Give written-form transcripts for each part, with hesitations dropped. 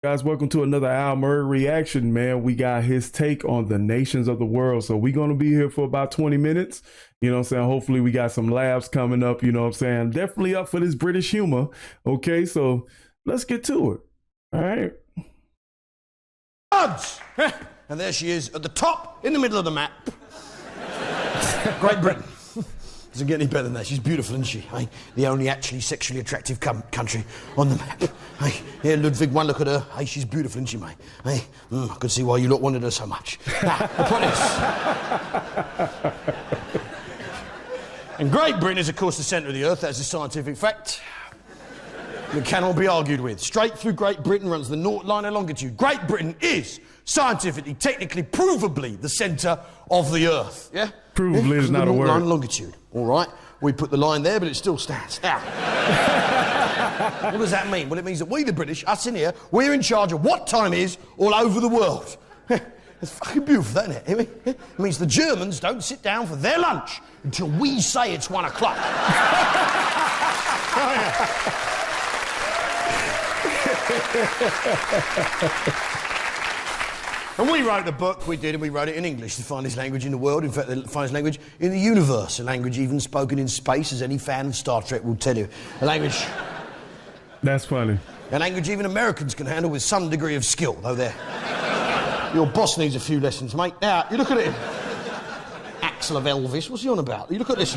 Guys, welcome to another Al Murray reaction, man. We got his take on the nations of the world. So we're going to be here for about 20 minutes. You know what I'm saying? Hopefully we got some laughs coming up. You know what I'm saying? Definitely up for this British humor. Okay, so let's get to it. All right. Odds! And there she is at the top, in the middle of the map. Great Britain. Doesn't get any better than that. She's beautiful, isn't she? Hey, the only actually sexually attractive country on the map. Hey, here, Ludwig, one look at her. Hey, she's beautiful, isn't she, mate? Hey, I could see why you lot wanted her so much. Now, the point is... And Great Britain is, of course, the centre of the earth. That's a scientific fact that cannot be argued with. Straight through Great Britain runs the North line of longitude. Great Britain is scientifically, technically, provably the centre of the earth. Yeah? Provably is not a word. Line of longitude. All right. We put the line there, but it still stands. Now, what does that mean? Well, it means that we, the British, us in here, we're in charge of what time is all over the world. It's fucking beautiful, isn't it? It means the Germans don't sit down for their lunch until we say it's 1 o'clock. Oh, yeah. And we wrote the book, we did, and we wrote it in English, the finest language in the world, in fact, the finest language in the universe, a language even spoken in space, as any fan of Star Trek will tell you. A language... That's funny. A language even Americans can handle with some degree of skill, though they're... Your boss needs a few lessons, mate. Now, you look at it. Axel of Elvis, what's he on about? You look at this.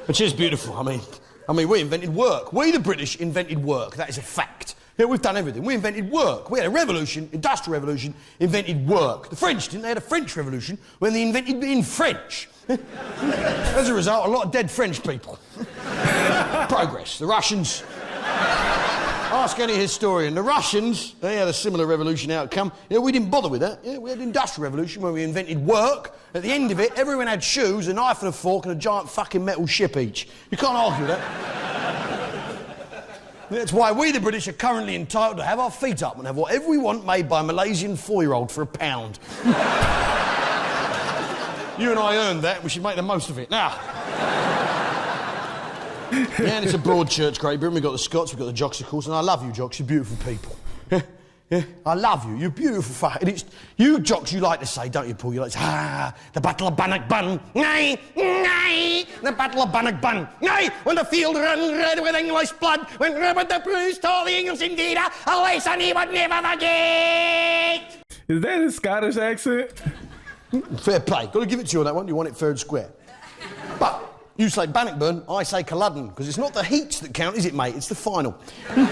Which is beautiful, I mean, we invented work. We, the British, invented work. That is a fact. Yeah, we've done everything. We invented work. We had a revolution, industrial revolution, invented work. The French didn't. They had a French revolution when they invented being French. As a result, a lot of dead French people. Progress. The Russians... Ask any historian. The Russians, they had a similar revolution outcome. Yeah, we didn't bother with that. Yeah, we had an industrial revolution where we invented work. At the end of it, everyone had shoes, a knife and a fork, and a giant fucking metal ship each. You can't argue with that. That's why we, the British, are currently entitled to have our feet up and have whatever we want made by a Malaysian 4-year-old for £1. You and I earned that, we should make the most of it. Now... Yeah, and it's a broad church, Great Britain. We've got the Scots, we've got the Jocks, of course, and I love you, Jocks, you're beautiful people. Yeah, I love you, you're beautiful. And it's you, Jocks, you like to say, don't you, Paul? You like to say, the Battle of Bannockburn, nay, nay, the Battle of Bannockburn, nay, when the field ran red with English blood, when Robert the Bruce told the English indeed, a lesson he would never forget. Is that his Scottish accent? Fair play, got to give it to you on that one, you want it fair and square. But... You say Bannockburn, I say Culloden, because it's not the heats that count, is it, mate? It's the final. Burn.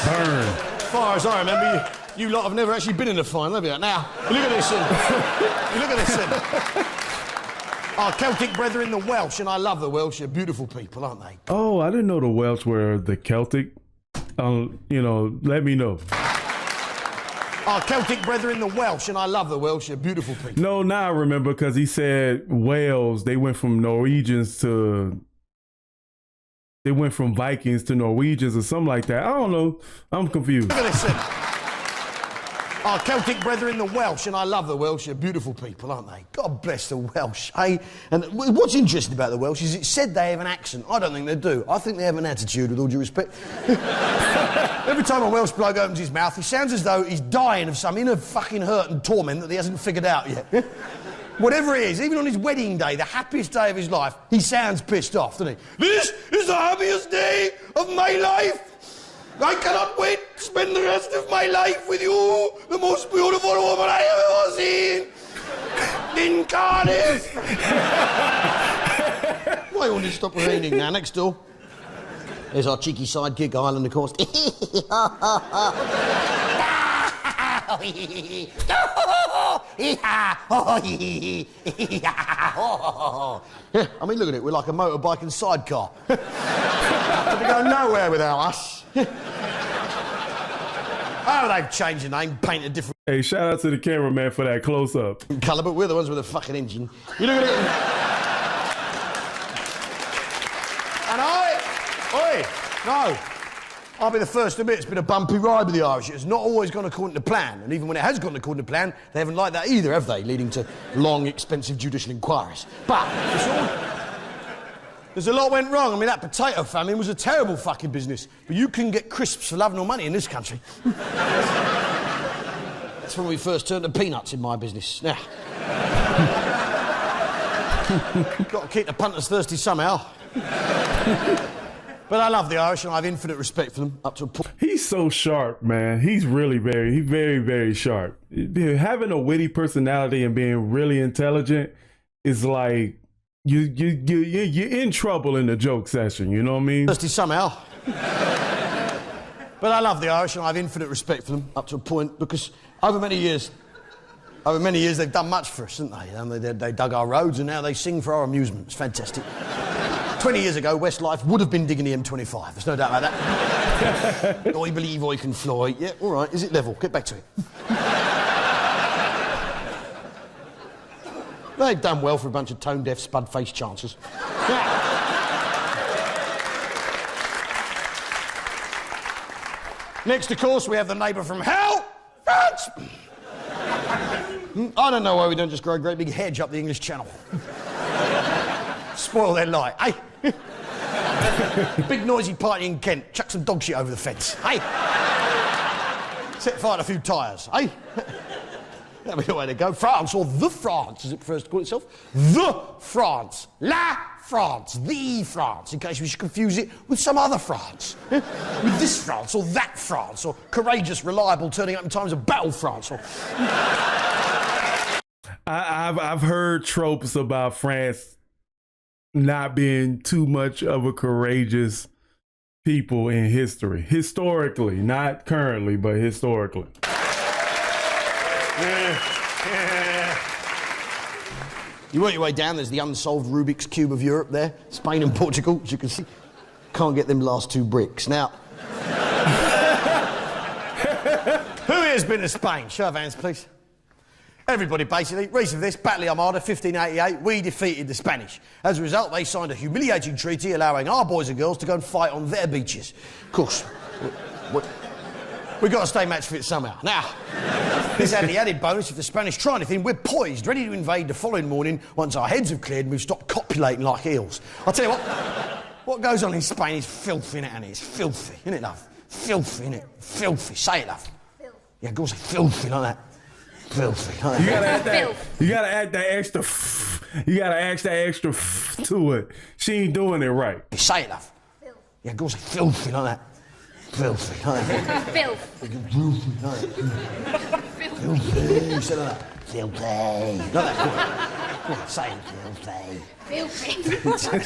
As far as I remember, you lot have never actually been in a final, have you? Now, look at this. Look at this. Our Celtic brethren, the Welsh, and I love the Welsh. They're beautiful people, aren't they? Oh, I didn't know the Welsh were the Celtic. You know, let me know. Our Celtic brethren, the Welsh, and I love the Welsh. They're beautiful people. No, now I remember because he said Wales. They went from Norwegians to... They went from Vikings to Norwegians or something like that. I don't know. I'm confused. Look at this. Our Celtic brethren, the Welsh, and I love the Welsh. They're beautiful people, aren't they? God bless the Welsh, eh? And what's interesting about the Welsh is it said they have an accent. I don't think they do. I think they have an attitude, with all due respect. Every time a Welsh bloke opens his mouth, he sounds as though he's dying of some inner fucking hurt and torment that he hasn't figured out yet. Whatever it is, even on his wedding day, the happiest day of his life, he sounds pissed off, doesn't he? This is the happiest day of my life. I cannot wait to spend the rest of my life with you, the most beautiful woman I have ever seen. In Cardiff. Why won't it stop raining now? Next door. There's our cheeky sidekick, Ireland, of course. Yeah, I mean, look at it. We're like a motorbike and sidecar. But they go nowhere without us. Oh, they've changed the name, painted different... Hey, shout out to the cameraman for that close-up. Colour, but we're the ones with the fucking engine. You look at it... And oi, no. I'll be the first to admit it's been a bumpy ride with the Irish. It's not always gone according to plan, and even when it has gone according to plan, they haven't liked that either, have they? Leading to long, expensive judicial inquiries. But there's a lot went wrong. I mean, that potato famine was a terrible fucking business. But you can get crisps for love nor money in this country. That's when we first turned to peanuts in my business. Now, got to keep the punters thirsty somehow. But I love the Irish and I have infinite respect for them up to a point. He's so sharp, man. He's really very sharp. Having a witty personality and being really intelligent is like you're in trouble in the joke session. You know what I mean? Thirsty somehow. But I love the Irish and I have infinite respect for them up to a point because over many years they've done much for us, haven't they? They dug our roads and now they sing for our amusement. It's fantastic. 20 years ago, Westlife would have been digging the M25. There's no doubt about that. I believe I can fly. Yeah, all right. Is it level? Get back to it. They've done well for a bunch of tone-deaf, spud-faced chancers. Next, of course, we have the neighbour from hell, France. I don't know why we don't just grow a great big hedge up the English Channel. Spoil their light, eh? Big noisy party in Kent. Chuck some dog shit over the fence, eh? Set fire to a few tyres, eh? That'll be the way to go. France, or the France, as it prefers to call itself. The France. La France. The France, in case we should confuse it with some other France. With this France, or that France, or courageous, reliable, turning up in times of battle France, or... I've heard tropes about France not being too much of a courageous people in history. Historically, not currently, but historically. You work your way down, there's the unsolved Rubik's Cube of Europe there. Spain and Portugal, as you can see. Can't get them last two bricks. Now... Who here's been to Spain? Show of hands, please. Everybody, basically. Reason for this, Battle of the Armada, 1588, we defeated the Spanish. As a result, they signed a humiliating treaty allowing our boys and girls to go and fight on their beaches. Of course, we've got to stay match fit somehow. Now, this had the added bonus, if the Spanish try anything, we're poised, ready to invade the following morning once our heads have cleared and we've stopped copulating like eels. I'll tell you what goes on in Spain is filthy, innit, Annie? It's filthy, innit, love? Filthy, innit? Filthy. Say it, love. Filth. Yeah, go say filthy like that. Filthy. You gotta add that. You gotta add that extra. You gotta add that extra to it. She ain't doing it right. Say it, love. Filth. Yeah, go say filthy like that. Filthy. Like that. Filth. Filthy. Like that. Filthy. Say that. Filthy. Like that. Come on, say it. Filthy. Filthy.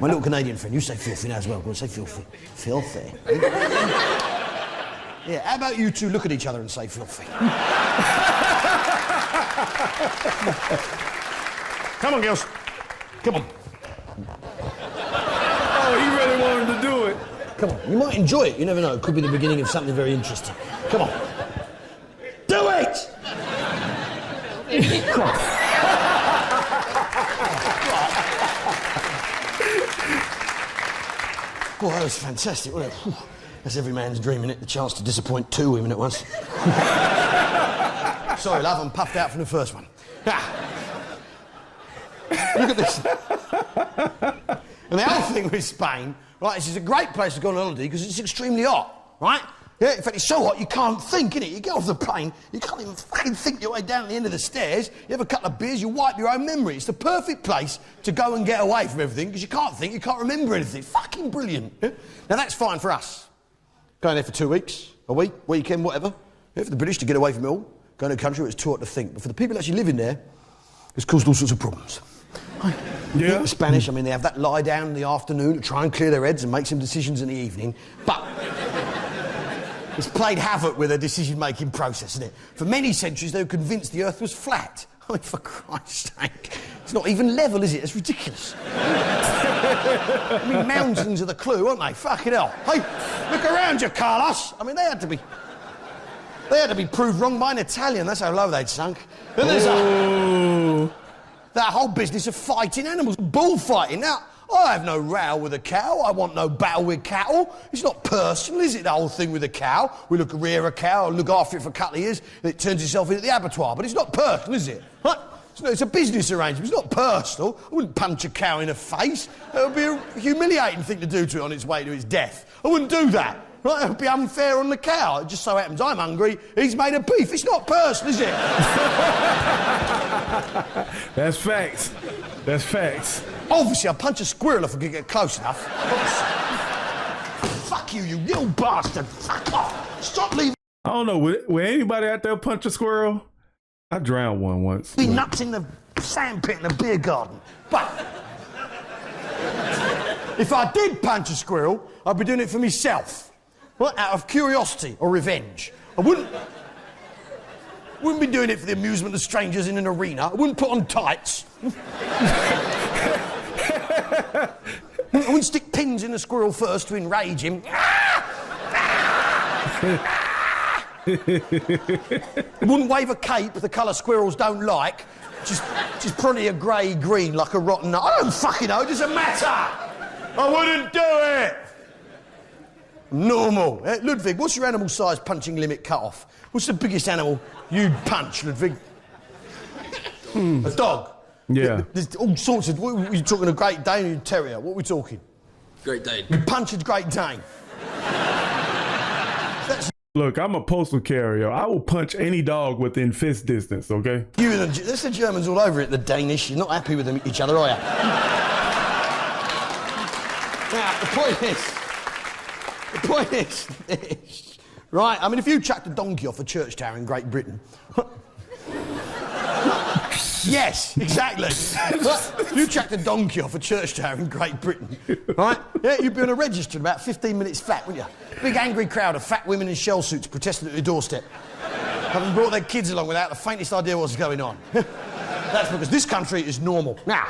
My little Canadian friend, you say filthy now as well. Go on, say filthy. Filthy. Yeah, how about you two look at each other and say filthy? Come on, girls. Come on. Oh, he really wanted to do it. Come on. You might enjoy it. You never know. It could be the beginning of something very interesting. Come on. Do it! Come on. Oh, that was fantastic, wasn't it? That's every man's dream, innit? The chance to disappoint two women at once. Sorry, love, I'm puffed out from the first one. Now, look at this. And the other thing with Spain, right, this is a great place to go on holiday because it's extremely hot, right? Yeah, in fact, it's so hot you can't think, innit? You get off the plane, you can't even fucking think your way down at the end of the stairs. You have a couple of beers, you wipe your own memory. It's the perfect place to go and get away from everything because you can't think, you can't remember anything. Fucking brilliant. Yeah? Now, that's fine for us. Going there for 2 weeks, a week, weekend, whatever. Yeah, for the British to get away from it all, going to a country where it's too hot to think. But for the people actually living there, it's caused all sorts of problems. Yeah. The Spanish, I mean, they have that lie down in the afternoon to try and clear their heads and make some decisions in the evening. But it's played havoc with their decision-making process, isn't it? For many centuries, they were convinced the Earth was flat. I mean, for Christ's sake. It's not even level, is it? It's ridiculous. I mean, mountains are the clue, aren't they? Fucking hell. Hey, look around you, Carlos. I mean, they had to be proved wrong by an Italian. That's how low they'd sunk. And there's that whole business of fighting animals, bullfighting. Now, I have no row with a cow. I want no battle with cattle. It's not personal, is it, the whole thing with a cow? We rear a cow, look after it for a couple of years, and it turns itself into the abattoir. But it's not personal, is it? Right? It's a business arrangement. It's not personal. I wouldn't punch a cow in the face. It would be a humiliating thing to do to it on its way to its death. I wouldn't do that. Right? It would be unfair on the cow. It just so happens I'm hungry, he's made of beef. It's not personal, is it? That's facts. That's facts. Obviously, I'd punch a squirrel if I could get close enough. Fuck you, you little bastard. Fuck off. Stop leaving. I don't know. Would anybody out there punch a squirrel? I drowned one once. Be nuts in the sandpit in the beer garden. But if I did punch a squirrel, I'd be doing it for myself. Right? Out of curiosity or revenge. I wouldn't be doing it for the amusement of strangers in an arena. I wouldn't put on tights. I wouldn't stick pins in the squirrel first to enrage him. I wouldn't wave a cape the colour squirrels don't like. Just probably a grey-green like a rotten nut. I don't fucking know, it doesn't matter. I wouldn't do it. Normal. Ludwig, what's your animal size punching limit cut off? What's the biggest animal you'd punch, Ludwig? A dog? Yeah. There's all sorts of... What, are you talking a Great Dane or a terrier? What are we talking? Great Dane. You punch a Great Dane. Look, I'm a postal carrier. I will punch any dog within fist distance, okay? That's the Germans all over it, the Danish. You're not happy with them, each other, are you? Now, the point is, right, I mean, if you chucked a donkey off a church tower in Great Britain... Yes, exactly. If you chucked a donkey off a church tower in Great Britain, right? Yeah, you'd be on a register in about 15 minutes flat, wouldn't you? Big angry crowd of fat women in shell suits protesting at your doorstep, having brought their kids along without the faintest idea what's going on. That's because this country is normal. Now,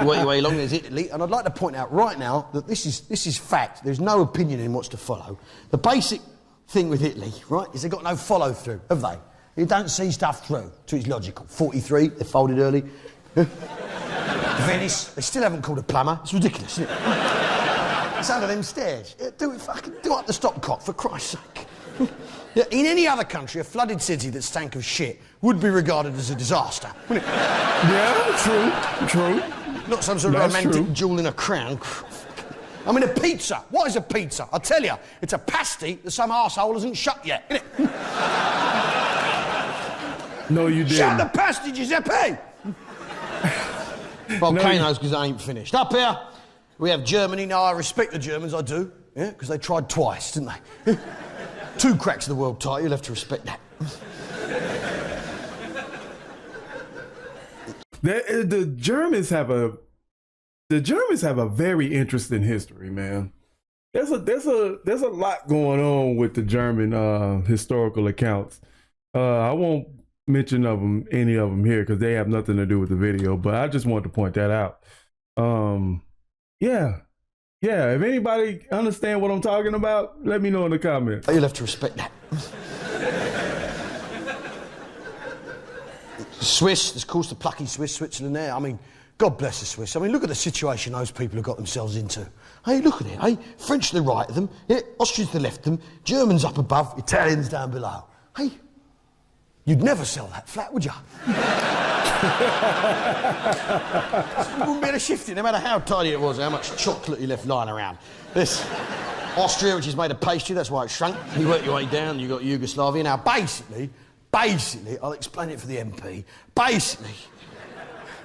way along there's Italy, and I'd like to point out right now that this is fact. There's no opinion in what's to follow. The basic thing with Italy, right, is they've got no follow-through, have they? You don't see stuff through, so it's logical. 43, they folded early. Venice, they still haven't called a plumber. It's ridiculous, isn't it? It's under them stairs. Do up the stopcock, for Christ's sake. Yeah, in any other country, a flooded city that stank of shit would be regarded as a disaster, wouldn't it? Yeah, true. Not some sort of romantic jewel in a crown. I mean, a pizza. What is a pizza? I'll tell you, it's a pasty that some arsehole hasn't shut yet, isn't it? No, you didn't. Shut the pasty, Giuseppe! Volcanoes, because they ain't finished. Up here, we have Germany. Now, I respect the Germans, I do. Yeah, because they tried twice, didn't they? 2 cracks of the world title, you'll have to respect that. The Germans have a very interesting history, man. There's a lot going on with the German historical accounts. I won't mention any of them here because they have nothing to do with the video, but I just wanted to point that out. Yeah. If anybody understand what I'm talking about, let me know in the comments. You'll have to respect that. Swiss, of course, the plucky Switzerland there. I mean, God bless the Swiss. I mean, look at the situation those people have got themselves into. Hey, look at it, hey? French to the right of them, yeah, Austrians to the left of them, Germans up above, Italians down below. Hey, you'd never sell that flat, would you? You wouldn't be able to shift it, no matter how tidy it was, how much chocolate you left lying around. This Austria, which is made of pastry, that's why it shrunk. You work your way down, you got Yugoslavia. Now, basically, I'll explain it for the MP.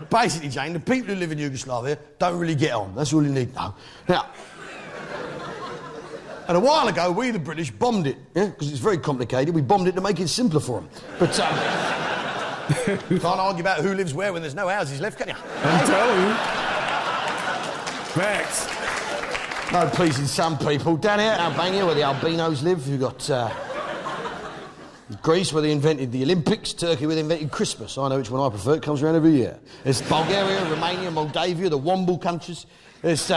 Basically, Jane, the people who live in Yugoslavia don't really get on. That's all you need to know. Now, and a while ago, we, the British, bombed it, yeah, because it's very complicated. We bombed it to make it simpler for them. But, can't argue about who lives where when there's no houses left, can you? I'm telling you. Facts. No pleasing some people. Down here in Albania, where the albinos live, you've got Greece, where they invented the Olympics. Turkey, where they invented Christmas. I know which one I prefer. It comes around every year. There's Bulgaria, Romania, Moldavia, the Womble countries. There's...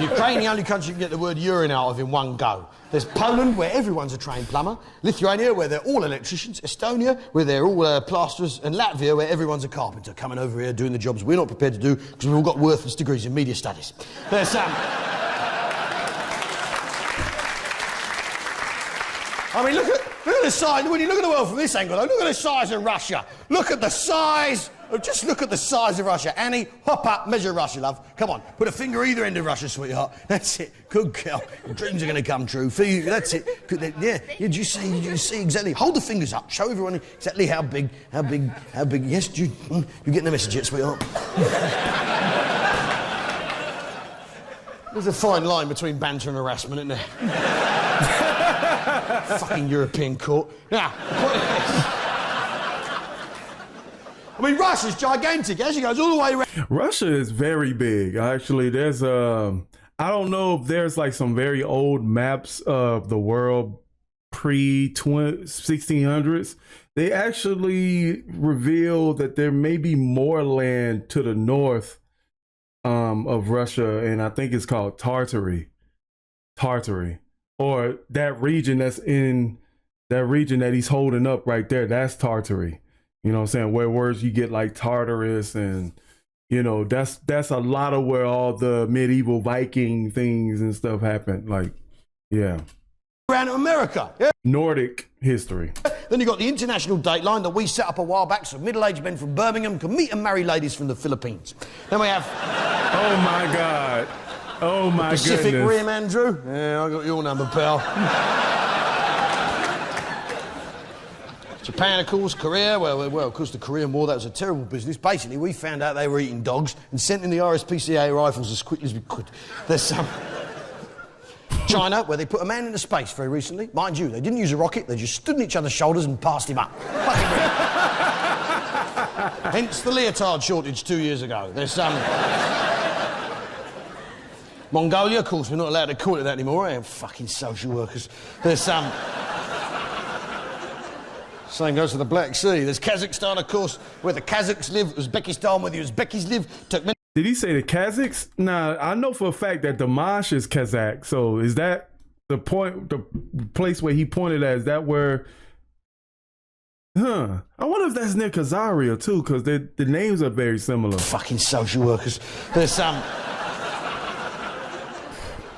Ukraine, the only country you can get the word urine out of in one go. There's Poland, where everyone's a trained plumber. Lithuania, where they're all electricians. Estonia, where they're all plasterers. And Latvia, where everyone's a carpenter, coming over here doing the jobs we're not prepared to do because we've all got worthless degrees in media studies. There's I mean, look at the size. When you look at the world from this angle, though, look at the size of Russia. Look at the size. Just look at the size of Russia. Annie, hop up, measure Russia, love. Come on, put a finger either end of Russia, sweetheart. That's it. Good girl. Your dreams are going to come true. For you, that's it. Yeah. Did you see exactly? Hold the fingers up. Show everyone exactly how big. Yes, you're getting the message yet, sweetheart? There's a fine line between banter and harassment, isn't there? Fucking European court. Now, I mean, Russia's gigantic. As she goes all the way around. Russia is very big. Actually, there's I don't know if there's like some very old maps of the world pre-1600s. They actually reveal that there may be more land to the north of Russia, and I think it's called Tartary, or that region that's in that region that he's holding up right there. That's Tartary. You know what I'm saying? Where words you get like Tartarus, and you know that's a lot of where all the medieval Viking things and stuff happened. Like, yeah. Around America, yeah. Nordic history. Then you got the international dateline that we set up a while back, so middle-aged men from Birmingham can meet and marry ladies from the Philippines. Then we have. Oh my God. Oh my Pacific goodness. Rim, Andrew. Yeah, I got your number, pal. Japan, of course, Korea. Well, of course, the Korean War, that was a terrible business. Basically, we found out they were eating dogs and sent in the RSPCA rifles as quickly as we could. There's some. China, where they put a man into space very recently. Mind you, they didn't use a rocket, they just stood on each other's shoulders and passed him up. Hence the leotard shortage 2 years ago. There's some. Mongolia, of course, we're not allowed to call it that anymore. Eh? Fucking social workers. There's some. Same goes to the Black Sea. There's Kazakhstan, of course, where the Kazakhs live. Uzbekistan, where the Uzbekis live. Did he say the Kazakhs? Nah, I know for a fact that Dimash is Kazakh. So is that the place where he pointed at? Is that where? I wonder if that's near Khazaria too, because the names are very similar. Fucking social workers. There's some.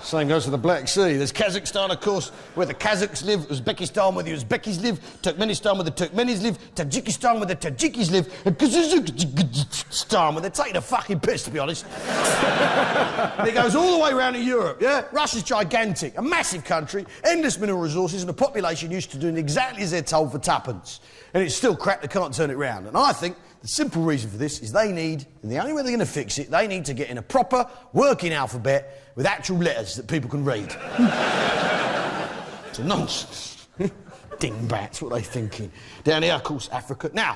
Same goes to the Black Sea. There's Kazakhstan, of course, where the Kazakhs live. Uzbekistan, where the Uzbekis live. Turkmenistan, where the Turkmenis live. Tajikistan, where the Tajikis live. And Kazakhstan, where they're taking a fucking piss, to be honest. And it goes all the way around to Europe, yeah? Russia's gigantic, a massive country, endless mineral resources, and a population used to doing exactly as they're told for tuppence. And it's still crap, they can't turn it round. And I think the simple reason for this is they need, and the only way they're going to fix it, they need to get in a proper working alphabet with actual letters that people can read. It's a nonsense. Dingbats, what are they thinking? Down here, of course, Africa. Now,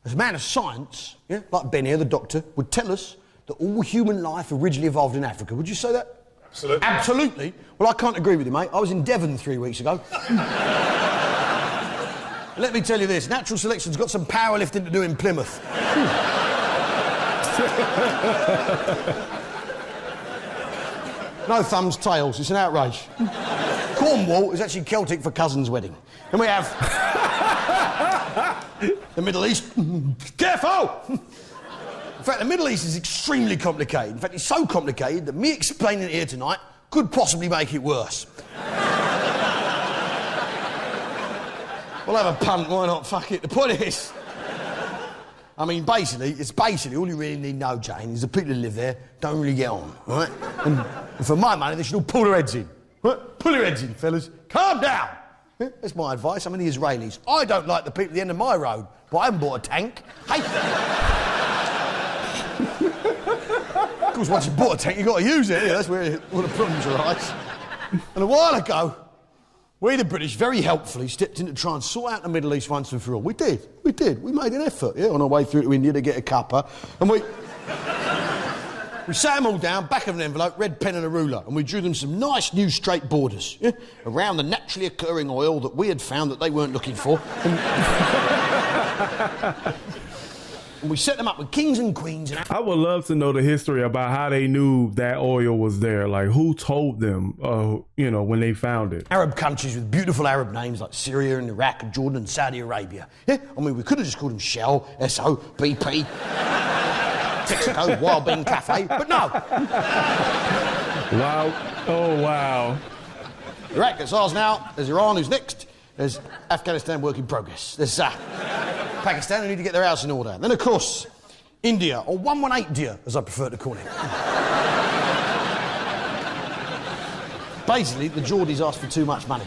as a man of science, yeah, like Ben here, the doctor, would tell us that all human life originally evolved in Africa. Would you say that? Absolutely. Absolutely? Well, I can't agree with you, mate. I was in Devon 3 weeks ago. Let me tell you this, natural selection's got some powerlifting to do in Plymouth. No thumbs, tails, it's an outrage. Cornwall is actually Celtic for cousin's wedding. And we have... the Middle East. Careful! In fact, the Middle East is extremely complicated. In fact, it's so complicated that me explaining it here tonight could possibly make it worse. We'll have a punt, why not? Fuck it. The point is... I mean, it's basically all you really need to know, Jane, is the people who live there don't really get on, right? And for my money, they should all pull their heads in. Right? Pull your heads in, fellas. Calm down. Yeah, that's my advice. I'm in the Israelis. I don't like the people at the end of my road, but I haven't bought a tank. Hey! Of course, once you've bought a tank, you've got to use it. Yeah, that's where all the problems arise. And a while ago, we, the British, very helpfully stepped in to try and sort out the Middle East once and for all. We did. We made an effort, yeah, on our way through to India to get a cuppa. And we sat them all down, back of an envelope, red pen and a ruler, and we drew them some nice new straight borders, yeah, around the naturally occurring oil that we had found that they weren't looking for. And we set them up with kings and queens. And I would love to know the history about how they knew that oil was there. Like, who told them, when they found it? Arab countries with beautiful Arab names like Syria and Iraq and Jordan and Saudi Arabia. Yeah, I mean, we could have just called them Shell, SO, BP, Texaco, Wild Bean Cafe, but no. Wow. Oh, wow. Iraq gets ours now. There's Iran, who's next. There's Afghanistan, work in progress. There's Pakistan, who need to get their house in order. Then, of course, India, or 118 Dia, as I prefer to call it. Basically, the Geordies asked for too much money.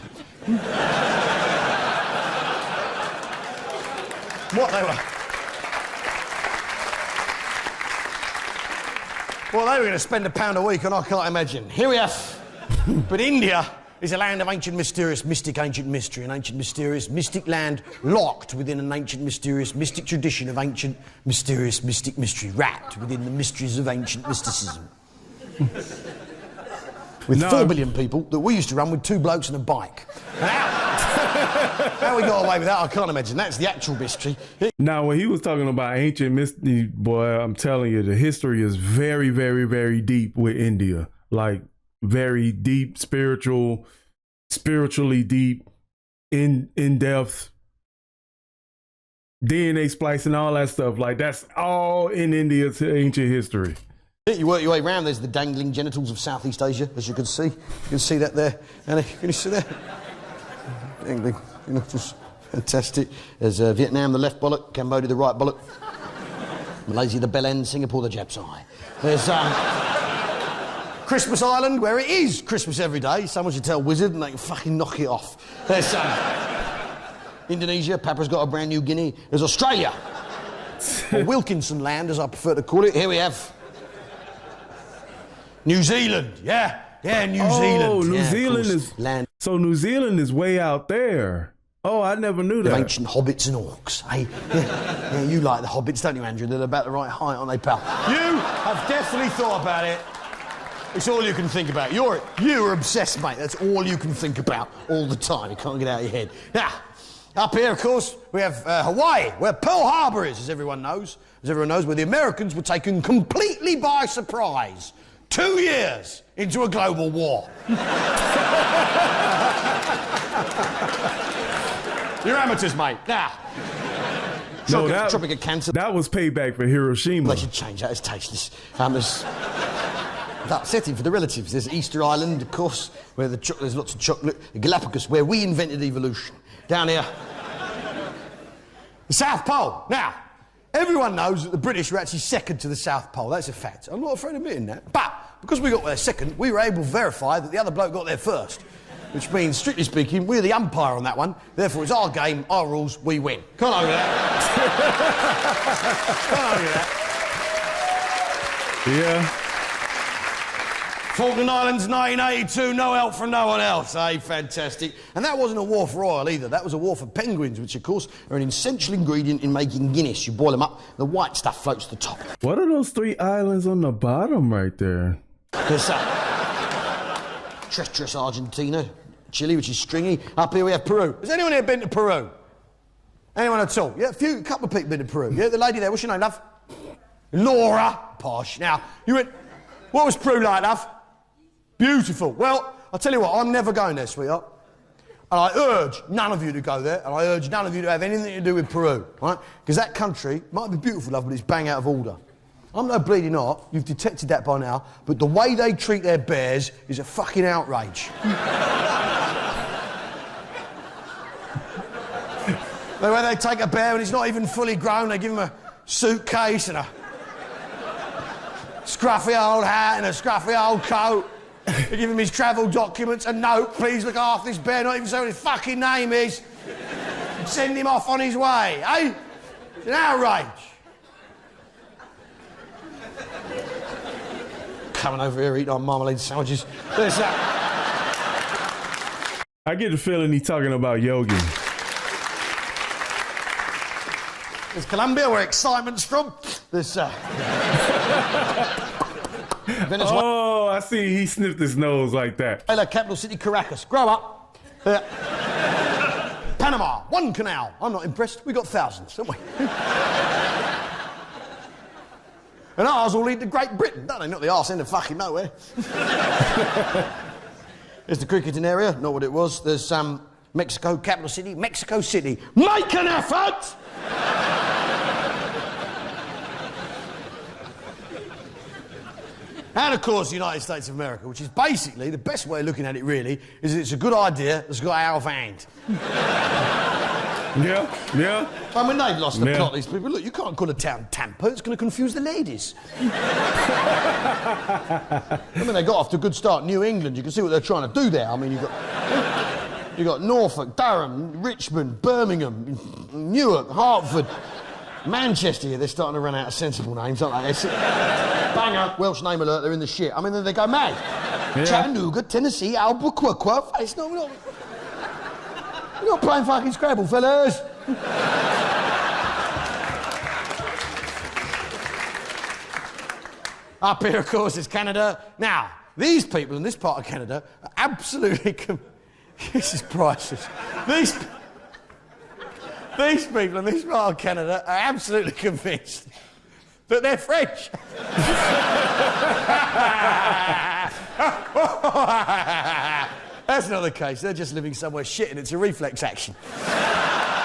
What they were going to spend £1 a week on, I can't imagine. Here we have. But India is a land of ancient, mysterious, mystic, ancient mystery, an ancient, mysterious, mystic land locked within an ancient, mysterious, mystic tradition of ancient, mysterious, mystic mystery, wrapped within the mysteries of ancient mysticism. With 4 billion people that we used to run with 2 blokes and a bike. How we got away with that, I can't imagine. That's the actual mystery. Now, when he was talking about ancient mystery, boy, I'm telling you, the history is very, very, very deep with India. Like, very deep, spiritually deep, in depth, DNA splicing, all that stuff. Like, that's all in India's ancient history. You work your way around, there's the dangling genitals of Southeast Asia, as you can see. You can see that there. Annie, can you see that? Dangling genitals. Fantastic. There's Vietnam, the left bollock, Cambodia, the right bollock, Malaysia, the bell end, Singapore, the Jap side. There's Christmas Island, where it is Christmas every day. Someone should tell Wizard and they can fucking knock it off. There's Indonesia, Papa's got a brand new Guinea. There's Australia, or Wilkinson Land, as I prefer to call it. Here we have New Zealand. Yeah, New Zealand. Oh, New yeah, Zealand is land. So New Zealand is way out there. Oh, I never knew that. Ancient hobbits and orcs. Hey, yeah, you like the hobbits, don't you, Andrew? They're about the right height, aren't they, pal? You have definitely thought about it. It's all you can think about. You're obsessed, mate. That's all you can think about all the time. You can't get out of your head. Now, up here, of course, we have Hawaii, where Pearl Harbor is, as everyone knows. As everyone knows, where the Americans were taken completely by surprise 2 years into a global war. You're amateurs, mate. Now, Tropic of Cancer. That was payback for Hiroshima. They should change that. It's tasteless. It's upsetting for the relatives. There's Easter Island, of course, where there's lots of chocolate. The Galapagos, where we invented evolution. Down here, the South Pole. Now, everyone knows that the British were actually second to the South Pole. That's a fact. I'm not afraid of admitting that. But because we got there second, we were able to verify that the other bloke got there first. Which means, strictly speaking, we're the umpire on that one. Therefore, it's our game, our rules, we win. Can't argue that. Can't argue that. Yeah. Falkland Islands, 1982, no help from no one else. Hey, fantastic. And that wasn't a war for oil either. That was a war for penguins, which, of course, are an essential ingredient in making Guinness. You boil them up, the white stuff floats to the top. What are those 3 islands on the bottom right there? There's treacherous Argentina, Chile, which is stringy. Up here we have Peru. Has anyone here been to Peru? Anyone at all? Yeah, a couple of people been to Peru. Yeah, the lady there, what's your name, love? Laura. Posh. Now, you went, what was Peru like, love? Beautiful. Well, I'll tell you what, I'm never going there, sweetheart. And I urge none of you to go there, and I urge none of you to have anything to do with Peru, right? Because that country might be beautiful, love, but it's bang out of order. I'm no bleeding art, you've detected that by now, but the way they treat their bears is a fucking outrage. The way they take a bear and it's not even fully grown, they give him a suitcase and a scruffy old hat and a scruffy old coat. They give him his travel documents, a note, please look after this bear, not even saying what his fucking name is. Send him off on his way, eh? It's an outrage. Coming over here eating our marmalade sandwiches. There's that. I get the feeling he's talking about Yogi. There's Colombia, where excitement's from. There's Venezuela. Oh, I see. He sniffed his nose like that. Capital city, Caracas. Grow up. Panama, one canal. I'm not impressed. We got thousands, don't we? And ours will lead to Great Britain. No, they not the arse end of fucking nowhere. There's the cricketing area, not what it was. There's Mexico, capital city, Mexico City. Make an effort! And of course, the United States of America, which is basically, the best way of looking at it really, is that it's a good idea that's got out of hand. Yeah. I mean, they've lost the plot, these people. Look, you can't call a town Tampa, it's going to confuse the ladies. I mean, they got off to a good start. New England, you can see what they're trying to do there. I mean, you got Norfolk, Durham, Richmond, Birmingham, Newark, Hartford, Manchester. They're starting to run out of sensible names, aren't they? Banger, Welsh name alert, they're in the shit. I mean, then they go mad. Yeah. Chattanooga, Tennessee, Albuquerque. It's not... We're not playing fucking Scrabble, fellas. Up here, of course, is Canada. Now, these people in this part of Canada are absolutely... This is priceless. These people in this part of Canada are absolutely convinced that they're French. That's not the case. They're just living somewhere shit and it's a reflex action.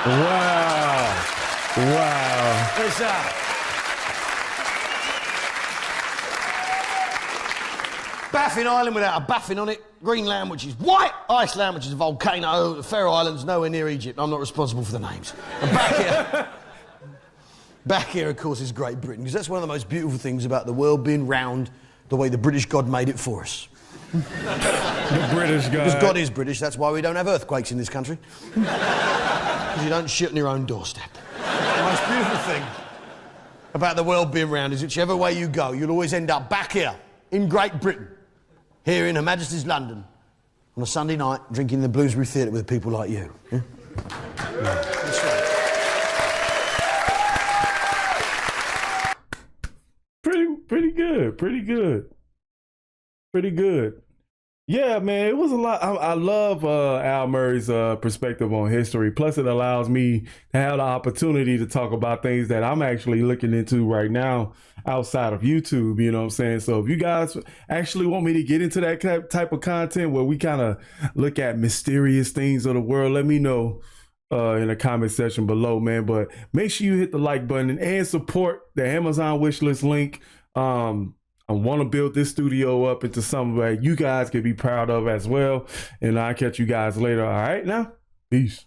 Wow. It's, Baffin Island without a baffin on it. Greenland, which is white. Iceland, which is a volcano. The Faroe Islands, nowhere near Egypt. I'm not responsible for the names. And back here, of course, is Great Britain, because that's one of the most beautiful things about the world being round the way the British God made it for us. The British God. Because God is British, that's why we don't have earthquakes in this country. Because you don't shit on your own doorstep. The most beautiful thing about the world being round is whichever way you go, you'll always end up back here in Great Britain, here in Her Majesty's London, on a Sunday night, drinking in the Bloomsbury Theatre with people like you. Yeah? That's right. Pretty good. Yeah, man, it was a lot. I love Al Murray's perspective on history. Plus, it allows me to have the opportunity to talk about things that I'm actually looking into right now outside of YouTube, you know what I'm saying? So if you guys actually want me to get into that type of content where we kind of look at mysterious things of the world, let me know in the comment section below, man. But make sure you hit the like button and support the Amazon wishlist link. I want to build this studio up into something that you guys can be proud of as well. And I'll catch you guys later. All right, now, peace.